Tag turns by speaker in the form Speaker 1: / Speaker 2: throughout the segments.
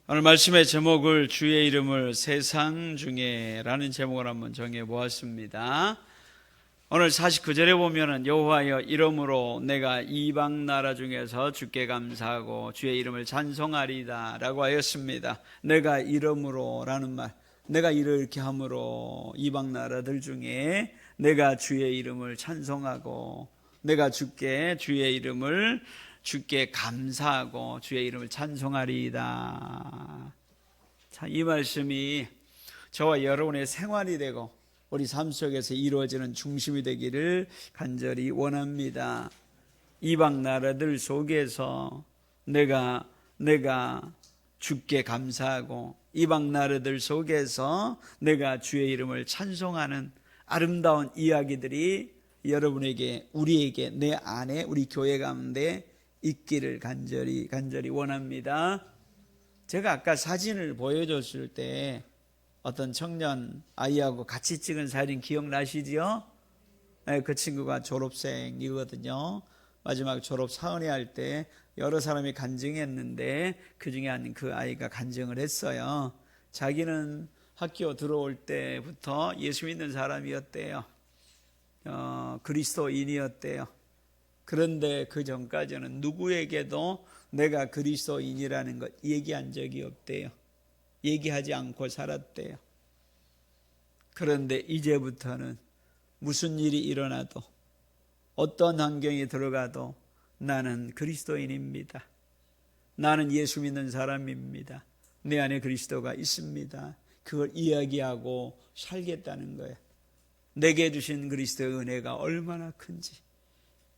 Speaker 1: 오늘 말씀의 제목을 주의 이름을 세상 중에 라는 제목을 한번 정해 보았습니다. 오늘 49절에 보면은 여호와여 이름으로 내가 이방 나라 중에서 주께 감사하고 주의 이름을 찬송하리다 라고 하였습니다. 내가 이름으로 라는 말, 내가 이렇게 함으로 이방 나라들 중에 내가 주의 이름을 찬송하고 내가 주께 주의 이름을 주께 감사하고 주의 이름을 찬송하리이다. 자, 이 말씀이 저와 여러분의 생활이 되고 우리 삶 속에서 이루어지는 중심이 되기를 간절히 원합니다. 이방 나라들 속에서 내가 주께 감사하고 이방 나라들 속에서 내가 주의 이름을 찬송하는 아름다운 이야기들이 여러분에게, 우리에게, 내 안에, 우리 교회 가운데 있기를 간절히 원합니다. 제가 아까 사진을 보여줬을 때 어떤 청년 아이하고 같이 찍은 사진 기억나시죠? 네, 그 친구가 졸업생이거든요. 마지막 졸업 사은회 할 때 여러 사람이 간증했는데 그 중에 한 그 아이가 간증을 했어요. 자기는 학교 들어올 때부터 예수 믿는 사람이었대요. 그리스도인이었대요. 그런데 그 전까지는 누구에게도 내가 그리스도인이라는 것 얘기한 적이 없대요. 얘기하지 않고 살았대요. 그런데 이제부터는 무슨 일이 일어나도 어떤 환경에 들어가도 나는 그리스도인입니다. 나는 예수 믿는 사람입니다. 내 안에 그리스도가 있습니다. 그걸 이야기하고 살겠다는 거예요. 내게 주신 그리스도의 은혜가 얼마나 큰지,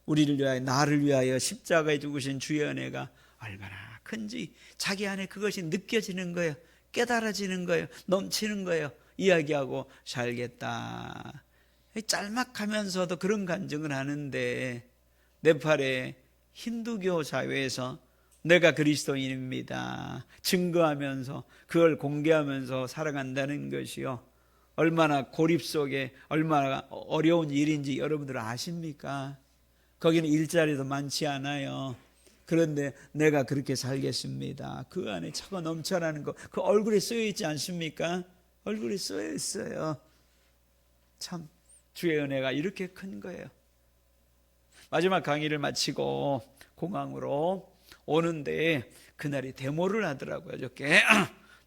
Speaker 1: 우리를 위하여, 나를 위하여 십자가에 죽으신 주의 은혜가 얼마나 큰지 자기 안에 그것이 느껴지는 거예요. 깨달아지는 거예요. 넘치는 거예요. 이야기하고 살겠다. 짤막하면서도 그런 간증을 하는데 네팔의 힌두교 사회에서 내가 그리스도인입니다 증거하면서 그걸 공개하면서 살아간다는 것이요, 얼마나 고립 속에 얼마나 어려운 일인지 여러분들 아십니까? 거기는 일자리도 많지 않아요. 그런데 내가 그렇게 살겠습니다. 그 안에 차가 넘쳐나는 거, 그 얼굴에 쓰여 있지 않습니까? 얼굴에 쓰여 있어요. 참 주의 은혜가 이렇게 큰 거예요. 마지막 강의를 마치고 공항으로 오는데 그날이 데모를 하더라고요. 저께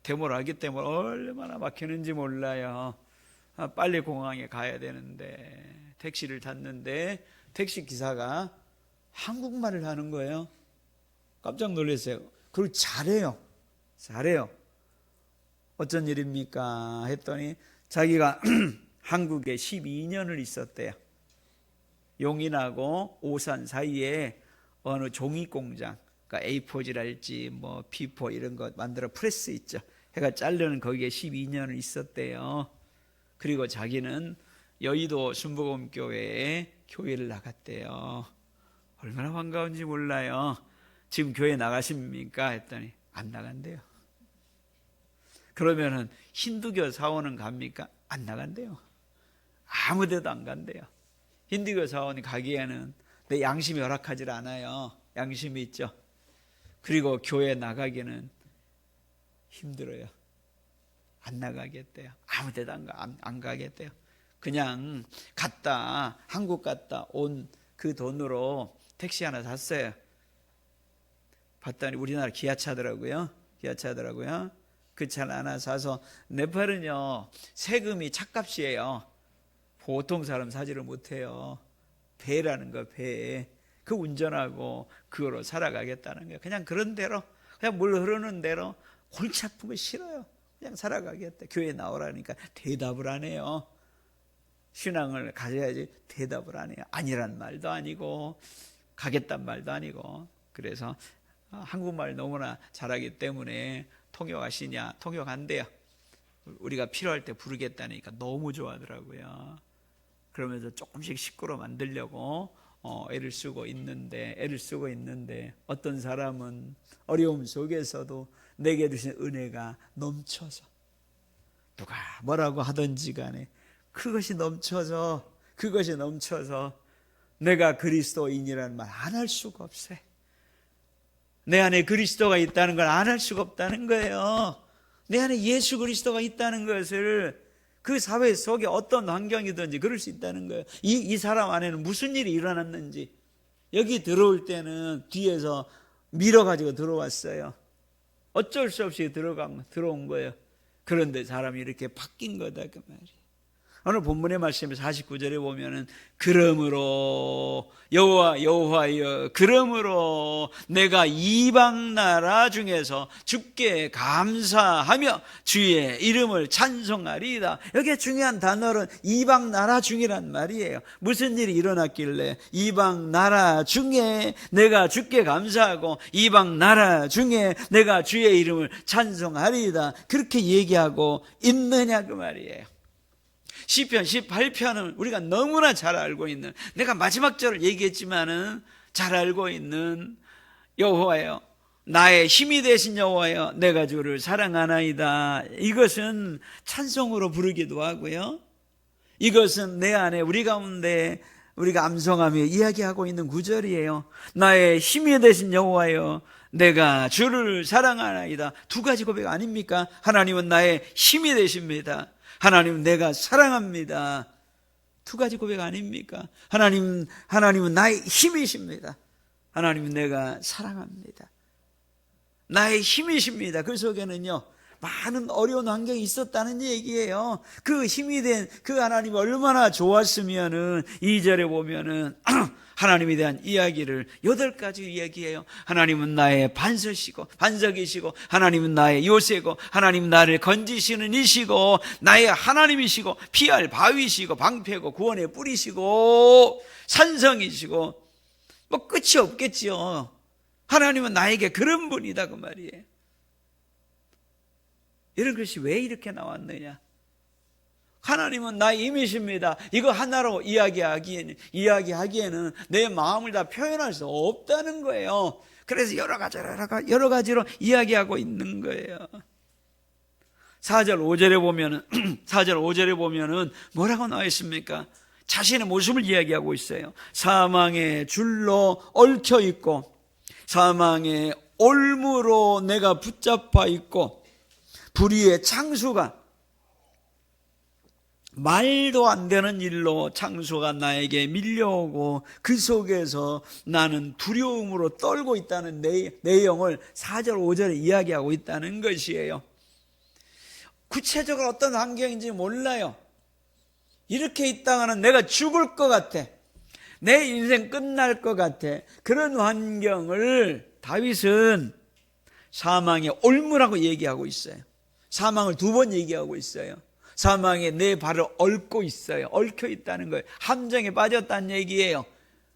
Speaker 1: 데모를 하기 때문에 얼마나 막히는지 몰라요. 빨리 공항에 가야 되는데 택시를 탔는데 택시 기사가 한국말을 하는 거예요. 깜짝 놀랐어요. 그리고 잘해요. 어쩐 일입니까? 했더니 자기가 한국에 12년을 있었대요. 용인하고 오산 사이에 어느 종이공장, 그러니까 A4지랄지 뭐 P4 이런 거 만들어 프레스 있죠. 해가 자르는 거기에 12년을 있었대요. 그리고 자기는 여의도 순복음교회에 교회를 나갔대요. 얼마나 반가운지 몰라요. 지금 교회 나가십니까? 했더니 안 나간대요. 그러면은 힌두교 사원은 갑니까? 안 나간대요. 아무 데도 안 간대요. 힌두교 사원이 가기에는 내 양심이 허락하지 않아요. 양심이 있죠. 그리고 교회 나가기는 힘들어요. 안 나가겠대요. 아무 데도 안 가겠대요. 그냥 한국 갔다 온 그 돈으로 택시 하나 샀어요. 봤더니 우리나라 기아차더라고요. 그 차를 하나 사서, 네팔은요 세금이 차값이에요. 보통 사람 사지를 못해요. 배라는 거, 배. 그 운전하고 그거로 살아가겠다는 거예요. 그냥 그런 대로, 그냥 물 흐르는 대로, 골치 아픈 거 싫어요. 그냥 살아가겠다. 교회 나오라니까 대답을 안 해요. 신앙을 가져야지 대답을 안 해요. 아니란 말도 아니고 가겠단 말도 아니고. 그래서 한국말 너무나 잘하기 때문에 통역하시냐? 통역한대요. 우리가 필요할 때 부르겠다니까 너무 좋아하더라고요. 그러면서 조금씩 시끄러 만들려고 애를 쓰고 있는데 어떤 사람은 어려움 속에서도 내게 주신 은혜가 넘쳐서, 누가 뭐라고 하든지 간에 그것이 넘쳐서 내가 그리스도인이라는 말 안 할 수가 없어요. 내 안에 그리스도가 있다는 걸 안 할 수가 없다는 거예요. 내 안에 예수 그리스도가 있다는 것을 그 사회 속에 어떤 환경이든지 그럴 수 있다는 거예요. 이 사람 안에는 무슨 일이 일어났는지, 여기 들어올 때는 뒤에서 밀어가지고 들어왔어요. 어쩔 수 없이 들어온 거예요. 그런데 사람이 이렇게 바뀐 거다 그 말이에요. 오늘 본문의 말씀에 49절에 보면은 그러므로 여호와여 그러므로 내가 이방 나라 중에서 주께 감사하며 주의 이름을 찬송하리이다. 여기에 중요한 단어는 이방 나라 중이란 말이에요. 무슨 일이 일어났길래 이방 나라 중에 내가 주께 감사하고 이방 나라 중에 내가 주의 이름을 찬송하리이다. 그렇게 얘기하고 있느냐 그 말이에요. 시편 18편은 우리가 너무나 잘 알고 있는, 내가 마지막 절을 얘기했지만은 잘 알고 있는 여호와여 나의 힘이 되신 여호와여 내가 주를 사랑하나이다. 이것은 찬송으로 부르기도 하고요, 이것은 내 안에 우리 가운데 우리가 암송하며 이야기하고 있는 구절이에요. 나의 힘이 되신 여호와여 내가 주를 사랑하나이다. 두 가지 고백 아닙니까? 하나님은 나의 힘이 되십니다. 하나님은 내가 사랑합니다. 두 가지 고백 아닙니까? 하나님은 나의 힘이십니다. 하나님은 내가 사랑합니다. 나의 힘이십니다. 그 속에는요 많은 어려운 환경이 있었다는 얘기예요. 그 힘이 된 그 하나님이 얼마나 좋았으면은 2절에 보면은 하나님에 대한 이야기를 8가지 이야기해요. 하나님은 나의 반석이시고 하나님은 나의 요새고 하나님은 나를 건지시는 이시고 나의 하나님이시고 피할 바위시고 방패고 구원의 뿌리시고 산성이시고 뭐 끝이 없겠지요. 하나님은 나에게 그런 분이다 그 말이에요. 이런 것이 왜 이렇게 나왔느냐? 하나님은 나의 힘이십니다. 이거 하나로 이야기하기에는 내 마음을 다 표현할 수 없다는 거예요. 그래서 여러 가지로 이야기하고 있는 거예요. 4절 5절에 보면은 뭐라고 나와 있습니까? 자신의 모습을 이야기하고 있어요. 사망의 줄로 얽혀 있고 사망의 올무로 내가 붙잡아 있고 불의의 창수가 말도 안 되는 일로 창수가 나에게 밀려오고 그 속에서 나는 두려움으로 떨고 있다는 내용을 4절 5절에 이야기하고 있다는 것이에요. 구체적으로 어떤 환경인지 몰라요. 이렇게 있다가는 내가 죽을 것 같아, 내 인생 끝날 것 같아. 그런 환경을 다윗은 사망의 올무라고 얘기하고 있어요. 사망을 2번 얘기하고 있어요. 사망에 내 발을 얽고 있어요. 얽혀 있다는 거예요. 함정에 빠졌다는 얘기예요.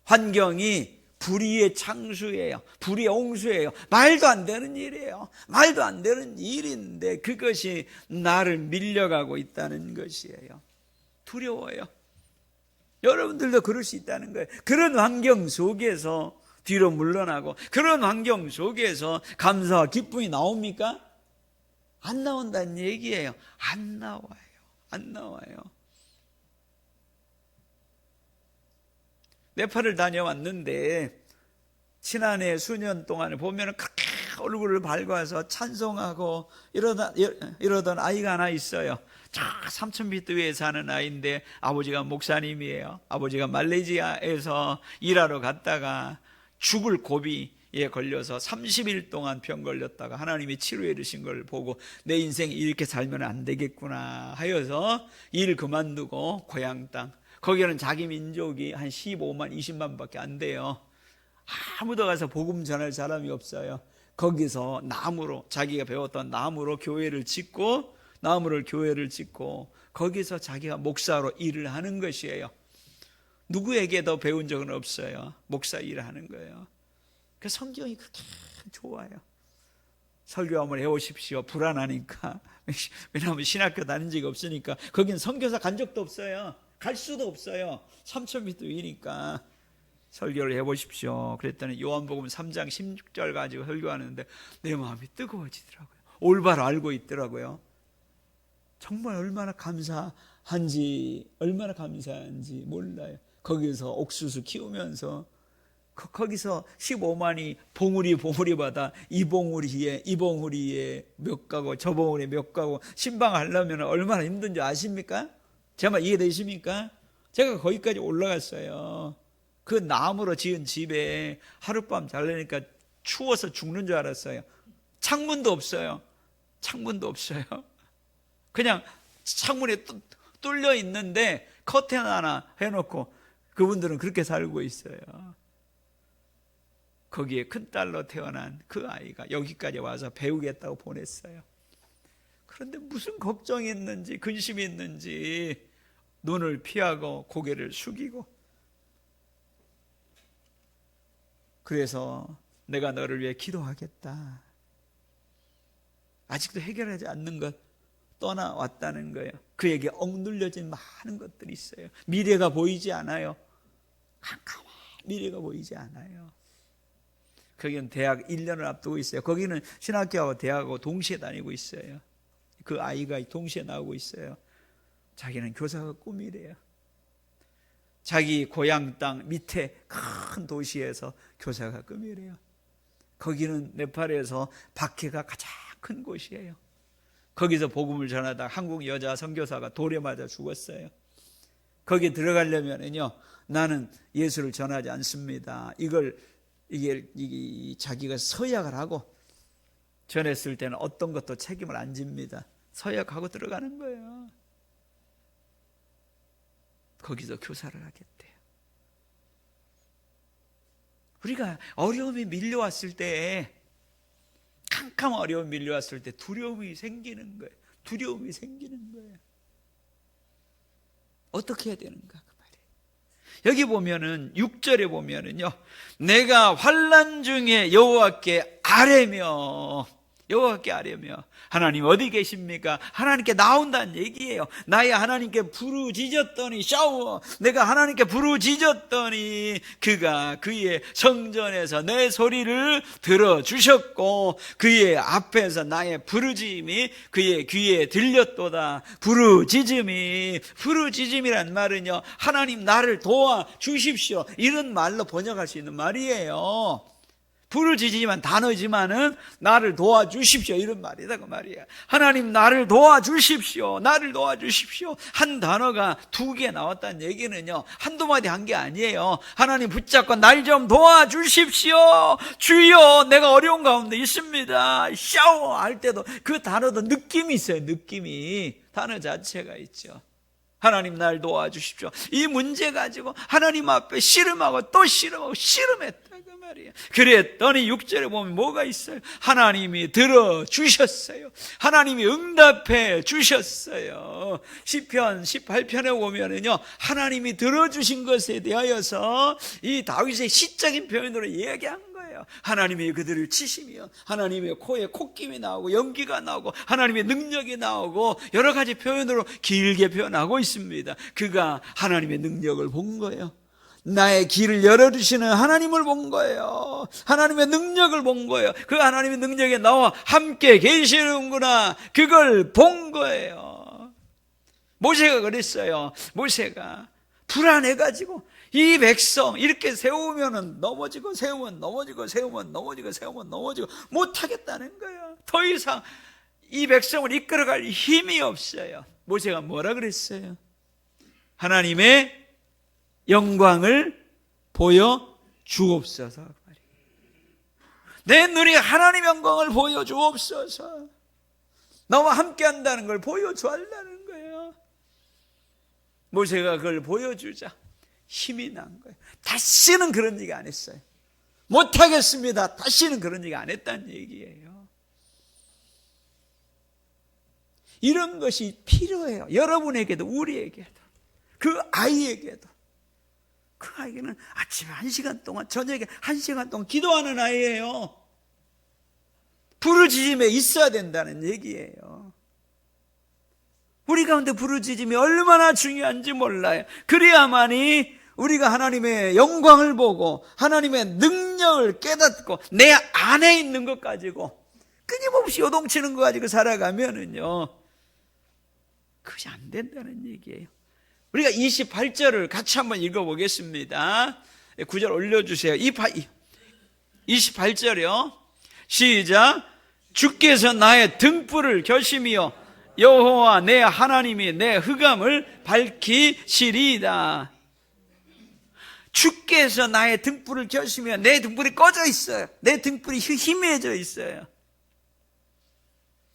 Speaker 1: 환경이 불의의 창수예요. 불의의 홍수예요. 말도 안 되는 일이에요. 말도 안 되는 일인데 그것이 나를 밀려가고 있다는 것이에요. 두려워요. 여러분들도 그럴 수 있다는 거예요. 그런 환경 속에서 뒤로 물러나고 그런 환경 속에서 감사와 기쁨이 나옵니까? 안 나온다는 얘기예요. 안 나와요. 네팔을 다녀왔는데 지난해 수년 동안에 보면 그렇게 얼굴을 밝아서 찬송하고 이러던 아이가 하나 있어요. 저 3,000m 위에 사는 아이인데 아버지가 목사님이에요. 아버지가 말레이시아에서 일하러 갔다가 죽을 고비에 걸려서 30일 동안 병 걸렸다가 하나님이 치료해 주신 걸 보고 내 인생이 이렇게 살면 안 되겠구나 하여서 일 그만두고 고향 땅, 거기는 자기 민족이 한 15만 20만 밖에 안 돼요. 아무도 가서 복음 전할 사람이 없어요. 거기서 나무로, 자기가 배웠던 나무로 교회를 짓고 거기서 자기가 목사로 일을 하는 것이에요. 누구에게도 배운 적은 없어요. 목사 일을 하는 거예요. 그 성경이 그렇게 좋아요. 설교 한번 해오십시오. 불안하니까. 왜냐하면 신학교 다닌 적이 없으니까. 거긴 선교사 간 적도 없어요. 갈 수도 없어요. 3,000m 위니까. 설교를 해보십시오. 그랬더니 요한복음 3장 16절 가지고 설교하는데 내 마음이 뜨거워지더라고요. 올바로 알고 있더라고요. 정말 얼마나 감사한지 몰라요. 거기서 옥수수 키우면서 거기서 15만이 봉우리 받아 이 봉우리에 몇 가구, 저 봉우리에 몇 가구 신방하려면 얼마나 힘든지 아십니까? 제 말 이해되십니까? 제가 거기까지 올라갔어요. 그 나무로 지은 집에 하룻밤 자려니까 추워서 죽는 줄 알았어요. 창문도 없어요. 그냥 창문에 뚫려 있는데 커튼 하나 해놓고 그분들은 그렇게 살고 있어요. 거기에 큰딸로 태어난 그 아이가 여기까지 와서 배우겠다고 보냈어요. 그런데 무슨 걱정이 있는지 근심이 있는지 눈을 피하고 고개를 숙이고, 그래서 내가 너를 위해 기도하겠다. 아직도 해결하지 않는 것 떠나왔다는 거예요. 그에게 억눌려진 많은 것들이 있어요. 미래가 보이지 않아요. 깜깜한 미래가 보이지 않아요. 거기는 대학 1년을 앞두고 있어요. 거기는 신학교하고 대학하고 동시에 다니고 있어요. 그 아이가 동시에 나오고 있어요. 자기는 교사가 꿈이래요. 자기 고향 땅 밑에 큰 도시에서 교사가 꿈이래요. 거기는 네팔에서 박해가 가장 큰 곳이에요. 거기서 복음을 전하다 한국 여자 선교사가 돌에 맞아 죽었어요. 거기 들어가려면요, 나는 예수를 전하지 않습니다. 이게 자기가 서약을 하고 전했을 때는 어떤 것도 책임을 안 집니다. 서약하고 들어가는 거예요. 거기서 교사를 하겠대요. 우리가 어려움이 밀려왔을 때, 캄캄한 어려움이 밀려왔을 때 두려움이 생기는 거예요. 어떻게 해야 되는가 그 말이에요. 여기 보면은 6절에 보면은요, 내가 환난 중에 여호와께 아뢰며 하나님 어디 계십니까? 하나님께 나온다는 얘기예요. 나의 하나님께 부르짖었더니 내가 하나님께 부르짖었더니 그가 그의 성전에서 내 소리를 들어주셨고 그의 앞에서 나의 부르짖음이 그의 귀에 들렸도다. 부르짖음이란 말은요, 하나님 나를 도와주십시오, 이런 말로 번역할 수 있는 말이에요. 부르짖지만 단어지만은 나를 도와주십시오, 이런 말이다 그 말이야. 하나님 나를 도와주십시오. 한 단어가 2개 나왔다는 얘기는요, 한두 마디 한 게 아니에요. 하나님 붙잡고 날 좀 도와주십시오. 주여 내가 어려운 가운데 있습니다. 할 때도 그 단어도 느낌이 있어요. 단어 자체가 있죠. 하나님 날 도와주십시오. 이 문제 가지고 하나님 앞에 씨름하고 또 씨름했다 그 말이에요. 그랬더니 6절에 보면 뭐가 있어요? 하나님이 들어주셨어요. 하나님이 응답해 주셨어요. 시편 18편에 보면은요, 하나님이 들어주신 것에 대하여서 이 다윗의 시적인 표현으로 이야기한 거예요. 하나님이 그들을 치시며 하나님의 코에 콧김이 나오고 연기가 나오고 하나님의 능력이 나오고 여러 가지 표현으로 길게 표현하고 있습니다. 그가 하나님의 능력을 본 거예요. 나의 길을 열어주시는 하나님을 본 거예요. 하나님의 능력을 본 거예요. 그 하나님의 능력에 나와 함께 계시는구나, 그걸 본 거예요. 모세가 그랬어요. 모세가 불안해가지고 이 백성 이렇게 세우면은 넘어지고 못하겠다는 거예요. 더 이상 이 백성을 이끌어갈 힘이 없어요. 모세가 뭐라 그랬어요? 하나님의 영광을 보여 주옵소서. 내 눈이 하나님 영광을 보여 주옵소서. 나와 함께 한다는 걸 보여주달라는 거예요. 모세가 그걸 보여주자 힘이 난 거예요. 다시는 그런 얘기 안 했어요. 못하겠습니다. 다시는 그런 얘기 안 했다는 얘기예요. 이런 것이 필요해요. 여러분에게도 우리에게도 그 아이에게도. 그 아이는 아침에 1시간 동안, 저녁에 1시간 동안 기도하는 아이예요. 부르짖음에 있어야 된다는 얘기예요. 우리 가운데 부르짖음이 얼마나 중요한지 몰라요. 그래야만이 우리가 하나님의 영광을 보고 하나님의 능력을 깨닫고 내 안에 있는 것 가지고 끊임없이 요동치는 것 가지고 살아가면은요, 그것이 안 된다는 얘기예요. 우리가 28절을 같이 한번 읽어보겠습니다. 9절 올려주세요. 28절이요. 시작. 주께서 나의 등불을 켜시며 여호와 내 하나님이 내 흑암을 밝히시리이다. 주께서 나의 등불을 켜시며 내 등불이 꺼져 있어요. 내 등불이 희미해져 있어요.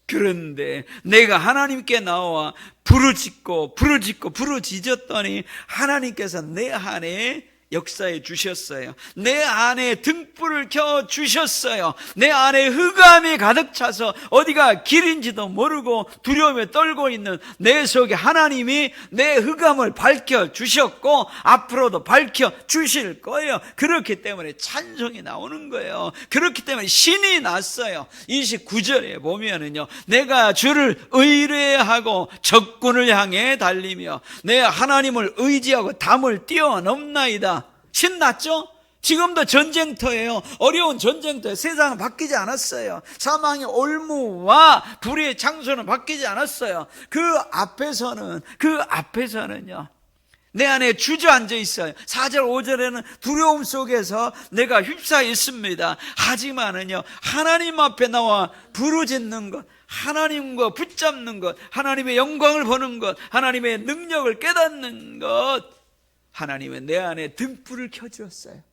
Speaker 1: 그런데 내가 하나님께 나와 부르짖었더니 하나님께서 내 안에 역사해 주셨어요. 내 안에 등불을 켜 주셨어요. 내 안에 흑암이 가득 차서 어디가 길인지도 모르고 두려움에 떨고 있는 내 속에 하나님이 내 흑암을 밝혀 주셨고 앞으로도 밝혀 주실 거예요. 그렇기 때문에 찬송이 나오는 거예요. 그렇기 때문에 신이 났어요. 29절에 보면은요, 내가 주를 의뢰하고 적군을 향해 달리며 내 하나님을 의지하고 담을 뛰어넘나이다. 신났죠? 지금도 전쟁터예요. 어려운 전쟁터예요. 세상은 바뀌지 않았어요. 사망의 올무와 불의 장소는 바뀌지 않았어요. 그 앞에서는요, 내 안에 주저앉아 있어요. 4절 5절에는 두려움 속에서 내가 휩싸여 있습니다. 하지만은요, 하나님 앞에 나와 부르짖는 것, 하나님과 붙잡는 것, 하나님의 영광을 보는 것, 하나님의 능력을 깨닫는 것, 하나님은 내 안에 등불을 켜주었어요.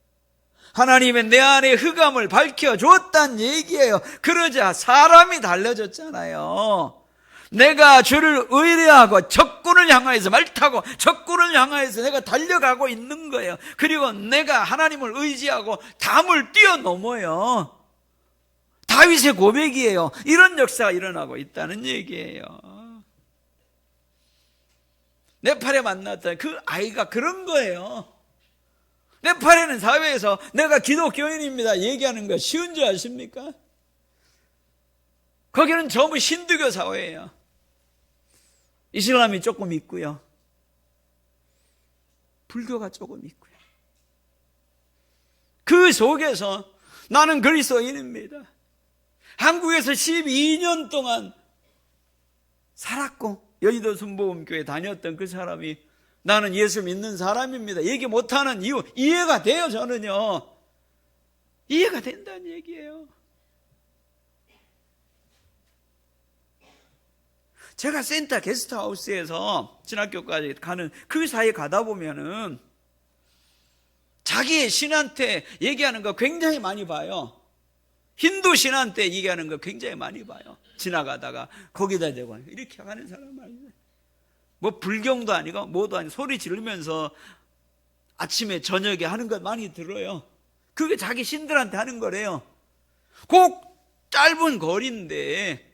Speaker 1: 하나님은 내 안에 흑암을 밝혀주었다는 얘기예요. 그러자 사람이 달라졌잖아요. 내가 주를 의뢰하고 적군을 향하여서 말타고 적군을 향하여서 내가 달려가고 있는 거예요. 그리고 내가 하나님을 의지하고 담을 뛰어넘어요. 다윗의 고백이에요. 이런 역사가 일어나고 있다는 얘기예요. 네팔에 만났던 그 아이가 그런 거예요. 네팔에는 사회에서 내가 기독교인입니다 얘기하는 거 쉬운 줄 아십니까? 거기는 전부 힌두교 사회예요. 이슬람이 조금 있고요, 불교가 조금 있고요. 그 속에서 나는 그리스도인입니다, 한국에서 12년 동안 살았고 여의도 순복음교회 다녔던 그 사람이 나는 예수 믿는 사람입니다 얘기 못하는 이유 이해가 돼요. 저는요 이해가 된다는 얘기예요. 제가 센터 게스트하우스에서 진학교까지 가는 그 사이에 가다 보면은 자기의 신한테 얘기하는 거 굉장히 많이 봐요. 힌두 신한테 얘기하는 거 굉장히 많이 봐요. 지나가다가 거기다 대고 이렇게 하는 사람 말이에요. 뭐 불경도 아니고 뭐도 아니고 소리 지르면서 아침에 저녁에 하는 것 많이 들어요. 그게 자기 신들한테 하는 거래요. 꼭 짧은 거리인데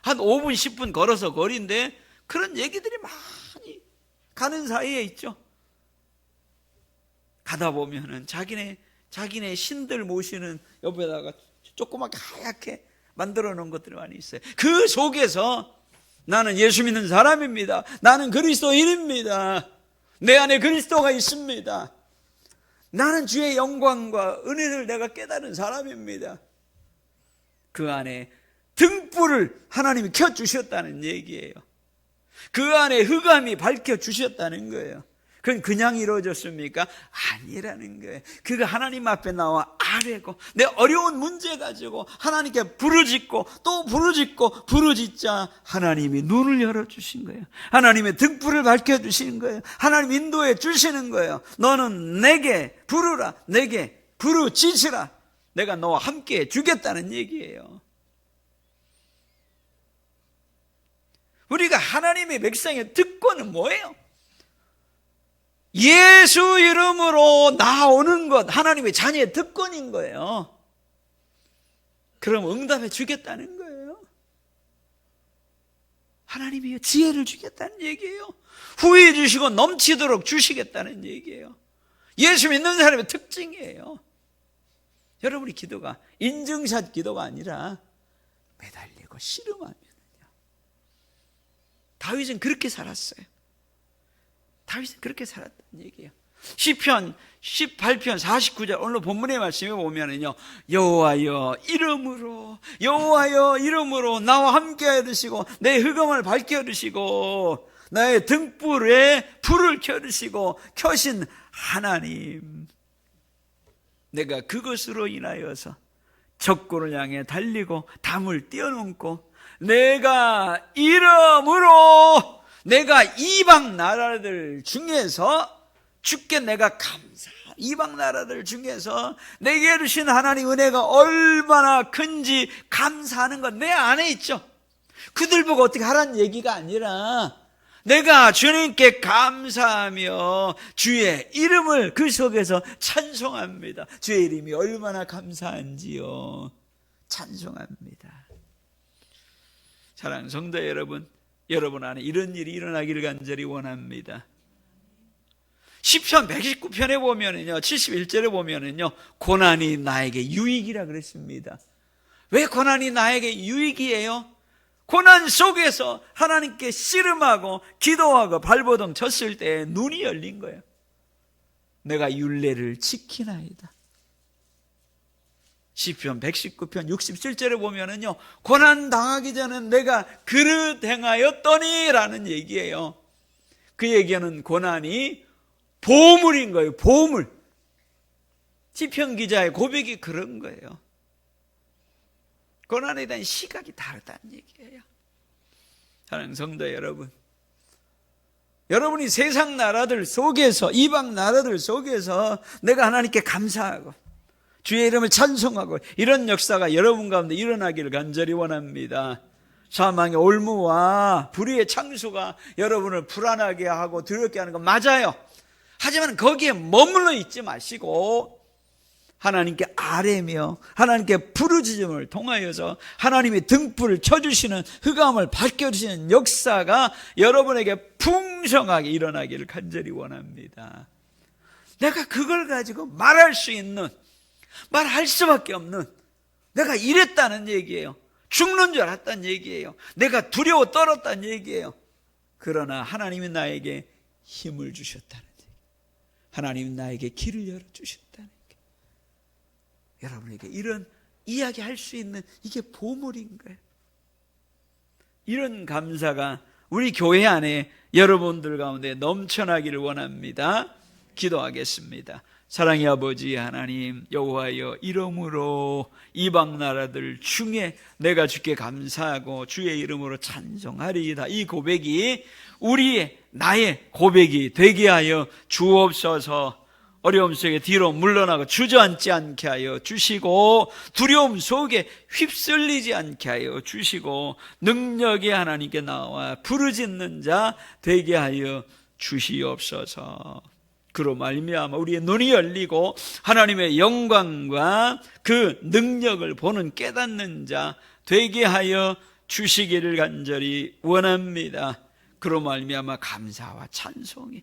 Speaker 1: 한 5분 10분 걸어서 거리인데 그런 얘기들이 많이 가는 사이에 있죠. 가다 보면은 자기네 신들 모시는 옆에다가 조그맣게 하얗게 만들어 놓은 것들이 많이 있어요. 그 속에서 나는 예수 믿는 사람입니다, 나는 그리스도인입니다, 내 안에 그리스도가 있습니다, 나는 주의 영광과 은혜를 내가 깨달은 사람입니다. 그 안에 등불을 하나님이 켜주셨다는 얘기예요. 그 안에 흑암이 밝혀주셨다는 거예요. 그건 그냥 이루어졌습니까? 아니라는 거예요. 그가 하나님 앞에 나와 아뢰고 내 어려운 문제 가지고 하나님께 부르짖고 또 부르짖자 하나님이 눈을 열어주신 거예요. 하나님의 등불을 밝혀주시는 거예요. 하나님 인도해 주시는 거예요. 너는 내게 부르라, 내게 부르짖으라, 내가 너와 함께 해주겠다는 얘기예요. 우리가 하나님의 백성의 특권은 뭐예요? 예수 이름으로 나오는 것, 하나님의 자녀의 특권인 거예요. 그럼 응답해 주겠다는 거예요. 하나님이 지혜를 주겠다는 얘기예요. 후회해 주시고 넘치도록 주시겠다는 얘기예요. 예수 믿는 사람의 특징이에요. 여러분의 기도가 인증샷 기도가 아니라 매달리고 씨름하면요, 다윗은 그렇게 살았어요. 다윗은 그렇게 살았다는 얘기예요. 시편 18편 49절 오늘 본문의 말씀에 보면은요, 여호와여 이름으로 나와 함께 해주시고 내 흑암을 밝혀 주시고 나의 등불에 불을 켜주시고 켜신 하나님, 내가 그것으로 인하여서 적군을 향해 달리고 담을 뛰어넘고 내가 이름으로 내가 이방 나라들 중에서 주께 내가 이방 나라들 중에서 내게 주신 하나님 은혜가 얼마나 큰지 감사하는 건 내 안에 있죠. 그들 보고 어떻게 하라는 얘기가 아니라 내가 주님께 감사하며 주의 이름을 그 속에서 찬송합니다. 주의 이름이 얼마나 감사한지요. 찬송합니다. 사랑하는 성도 여러분, 여러분 안에 이런 일이 일어나기를 간절히 원합니다. 시편 119편에 보면은요, 71절에 보면은요, 고난이 나에게 유익이라 그랬습니다. 왜 고난이 나에게 유익이에요? 고난 속에서 하나님께 씨름하고 기도하고 발버둥 쳤을 때 눈이 열린 거예요. 내가 율례를 지키나이다. 시편 119편 67절에 보면은요, 고난 당하기 전에 내가 그릇 행하였더니 라는 얘기예요. 그 얘기는 고난이 보물인 거예요. 보물. 시편 기자의 고백이 그런 거예요. 고난에 대한 시각이 다르다는 얘기예요. 사랑하는 성도 여러분, 여러분이 세상 나라들 속에서, 이방 나라들 속에서 내가 하나님께 감사하고 주의 이름을 찬송하고 이런 역사가 여러분 가운데 일어나기를 간절히 원합니다. 사망의 올무와 불의의 창수가 여러분을 불안하게 하고 두렵게 하는 건 맞아요. 하지만 거기에 머물러 있지 마시고 하나님께 아뢰며 하나님께 부르짖음을 통하여서 하나님의 등불을 켜주시는, 흑암을 밝혀주시는 역사가 여러분에게 풍성하게 일어나기를 간절히 원합니다. 내가 그걸 가지고 말할 수 있는, 말할 수밖에 없는, 내가 이랬다는 얘기예요. 죽는 줄 알았다는 얘기예요. 내가 두려워 떨었다는 얘기예요. 그러나 하나님이 나에게 힘을 주셨다는 얘기예요. 하나님이 나에게 길을 열어주셨다는 얘기예요. 여러분에게 이런 이야기할 수 있는 이게 보물인 거예요. 이런 감사가 우리 교회 안에 여러분들 가운데 넘쳐나기를 원합니다. 기도하겠습니다. 사랑의 아버지 하나님, 여호와여, 이름으로 이방 나라들 중에 내가 주께 감사하고 주의 이름으로 찬송하리이다. 이 고백이 우리의 나의 고백이 되게 하여 주옵소서. 어려움 속에 뒤로 물러나고 주저앉지 않게 하여 주시고 두려움 속에 휩쓸리지 않게 하여 주시고 능력의 하나님께 나와 부르짖는 자 되게 하여 주시옵소서. 그로 말미암아 우리의 눈이 열리고 하나님의 영광과 그 능력을 보는 깨닫는 자 되게 하여 주시기를 간절히 원합니다. 그로 말미암아 감사와 찬송이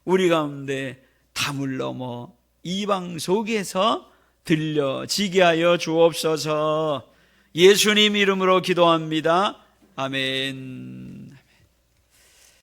Speaker 1: 우리 가운데 담을 넘어 이방 속에서 들려지게 하여 주옵소서. 예수님 이름으로 기도합니다. 아멘.